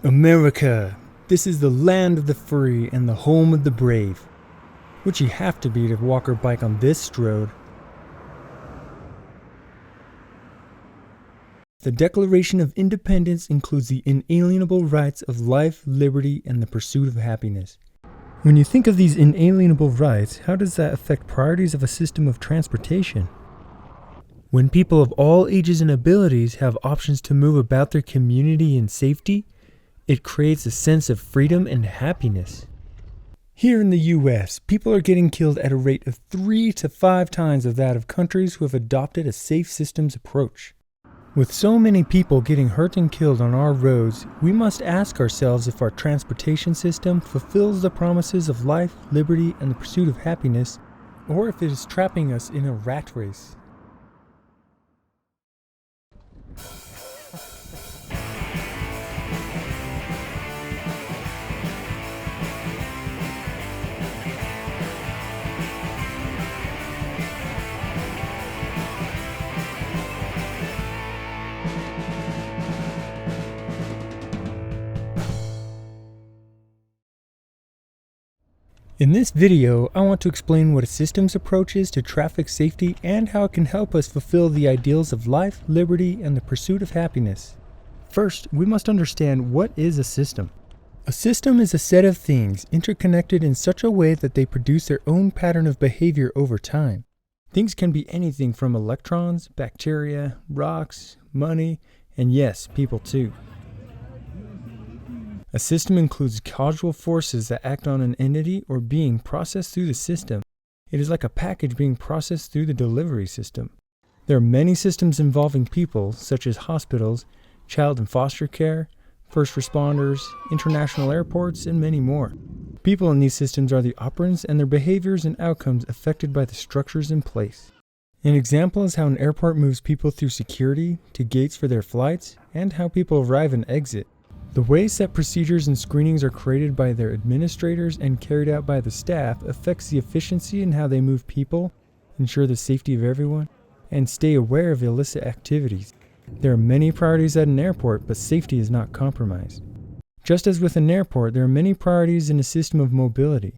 America, this is the land of the free and the home of the brave, which you have to be to walk or bike on this road. The Declaration of Independence includes the inalienable rights of life, liberty, and the pursuit of happiness. When you think of these inalienable rights, how does that affect priorities of a system of transportation? When people of all ages and abilities have options to move about their community in safety, it creates a sense of freedom and happiness. Here in the US, people are getting killed at a rate of 3 to 5 times of that of countries who have adopted a safe systems approach. With so many people getting hurt and killed on our roads, we must ask ourselves if our transportation system fulfills the promises of life, liberty, and the pursuit of happiness, or if it is trapping us in a rat race. In this video, I want to explain what a systems approach is to traffic safety and how it can help us fulfill the ideals of life, liberty, and the pursuit of happiness. First, we must understand what is a system. A system is a set of things interconnected in such a way that they produce their own pattern of behavior over time. Things can be anything from electrons, bacteria, rocks, money, and yes, people too. A system includes causal forces that act on an entity or being processed through the system. It is like a package being processed through the delivery system. There are many systems involving people, such as hospitals, child and foster care, first responders, international airports, and many more. People in these systems are the operants and their behaviors and outcomes affected by the structures in place. An example is how an airport moves people through security to gates for their flights, and how people arrive and exit. The way set procedures and screenings are created by their administrators and carried out by the staff affects the efficiency in how they move people, ensure the safety of everyone, and stay aware of illicit activities. There are many priorities at an airport, but safety is not compromised. Just as with an airport, there are many priorities in a system of mobility.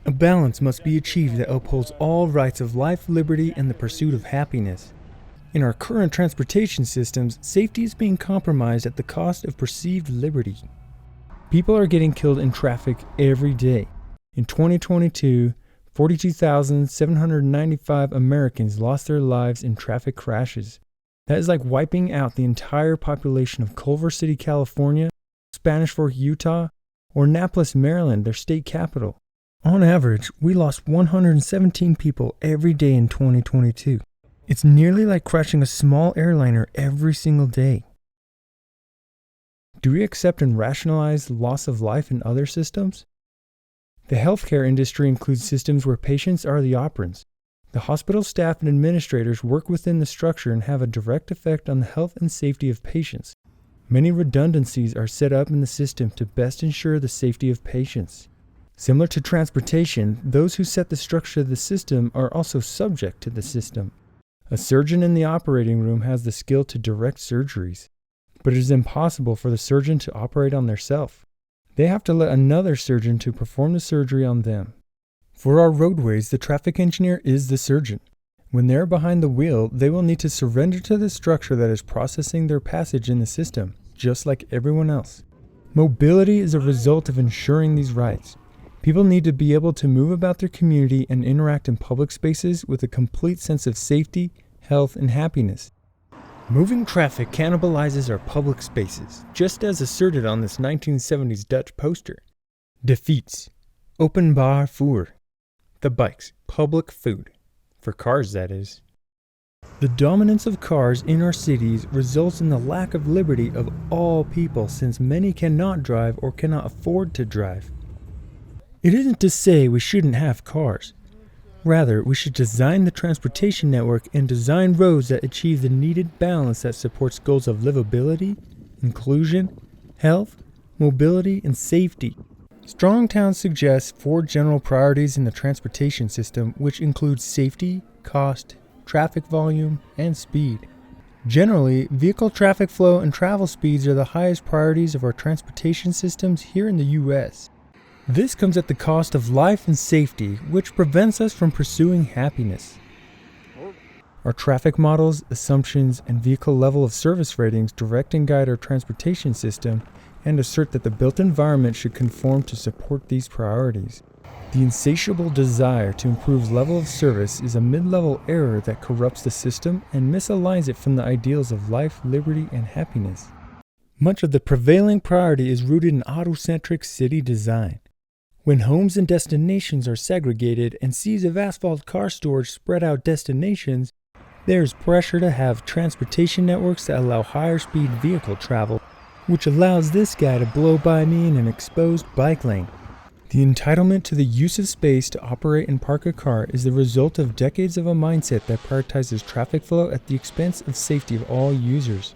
A balance must be achieved that upholds all rights of life, liberty, and the pursuit of happiness. In our current transportation systems, safety is being compromised at the cost of perceived liberty. People are getting killed in traffic every day. In 2022, 42,795 Americans lost their lives in traffic crashes. That is like wiping out the entire population of Culver City, California, Spanish Fork, Utah, or Annapolis, Maryland, their state capital. On average, we lost 117 people every day in 2022. It's nearly like crashing a small airliner every single day. Do we accept and rationalize the loss of life in other systems? The healthcare industry includes systems where patients are the operants. The hospital staff and administrators work within the structure and have a direct effect on the health and safety of patients. Many redundancies are set up in the system to best ensure the safety of patients. Similar to transportation, those who set the structure of the system are also subject to the system. A surgeon in the operating room has the skill to direct surgeries, but it is impossible for the surgeon to operate on theirself. They have to let another surgeon to perform the surgery on them. For our roadways, the traffic engineer is the surgeon. When they're behind the wheel, they will need to surrender to the structure that is processing their passage in the system, just like everyone else. Mobility is a result of ensuring these rights. People need to be able to move about their community and interact in public spaces with a complete sense of safety, health, and happiness. Moving traffic cannibalizes our public spaces, just as asserted on this 1970s Dutch poster. Defeats. Openbaar voer. The bikes. Public food. For cars, that is. The dominance of cars in our cities results in the lack of liberty of all people, since many cannot drive or cannot afford to drive. It isn't to say we shouldn't have cars. Rather, we should design the transportation network and design roads that achieve the needed balance that supports goals of livability, inclusion, health, mobility, and safety. Strongtown suggests 4 general priorities in the transportation system, which include safety, cost, traffic volume, and speed. Generally, vehicle traffic flow and travel speeds are the highest priorities of our transportation systems here in the U.S. This comes at the cost of life and safety, which prevents us from pursuing happiness. Our traffic models, assumptions, and vehicle level of service ratings direct and guide our transportation system and assert that the built environment should conform to support these priorities. The insatiable desire to improve level of service is a mid-level error that corrupts the system and misaligns it from the ideals of life, liberty, and happiness. Much of the prevailing priority is rooted in autocentric city design. When homes and destinations are segregated and seas of asphalt car storage spread out destinations, there is pressure to have transportation networks that allow higher speed vehicle travel, which allows this guy to blow by me in an exposed bike lane. The entitlement to the use of space to operate and park a car is the result of decades of a mindset that prioritizes traffic flow at the expense of safety of all users.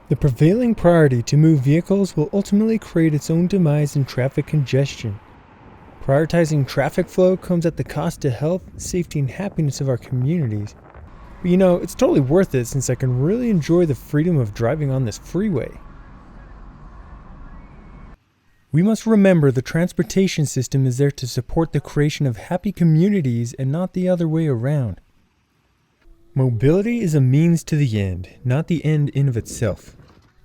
The prevailing priority to move vehicles will ultimately create its own demise in traffic congestion. Prioritizing traffic flow comes at the cost to health, safety, and happiness of our communities. But it's totally worth it since I can really enjoy the freedom of driving on this freeway. We must remember the transportation system is there to support the creation of happy communities and not the other way around. Mobility is a means to the end, not the end in of itself.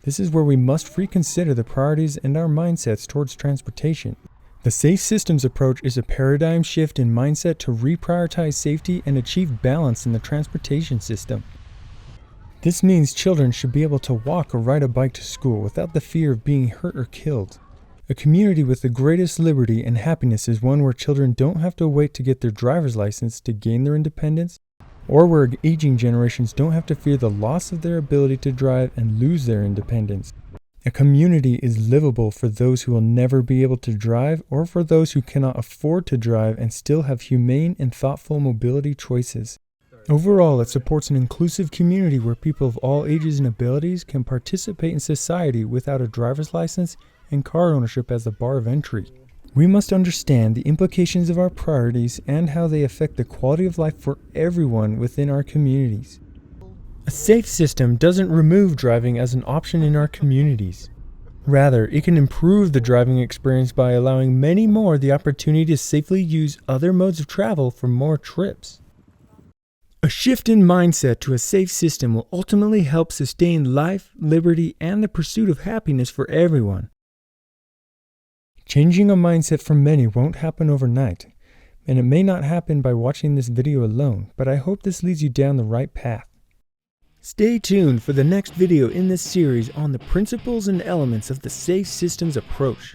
This is where we must reconsider the priorities and our mindsets towards transportation. The safe systems approach is a paradigm shift in mindset to reprioritize safety and achieve balance in the transportation system. This means children should be able to walk or ride a bike to school without the fear of being hurt or killed. A community with the greatest liberty and happiness is one where children don't have to wait to get their driver's license to gain their independence, or where aging generations don't have to fear the loss of their ability to drive and lose their independence. A community is livable for those who will never be able to drive or for those who cannot afford to drive and still have humane and thoughtful mobility choices. Overall, it supports an inclusive community where people of all ages and abilities can participate in society without a driver's license and car ownership as the bar of entry. We must understand the implications of our priorities and how they affect the quality of life for everyone within our communities. A safe system doesn't remove driving as an option in our communities. Rather, it can improve the driving experience by allowing many more the opportunity to safely use other modes of travel for more trips. A shift in mindset to a safe system will ultimately help sustain life, liberty, and the pursuit of happiness for everyone. Changing a mindset for many won't happen overnight, and it may not happen by watching this video alone, but I hope this leads you down the right path. Stay tuned for the next video in this series on the principles and elements of the safe systems approach.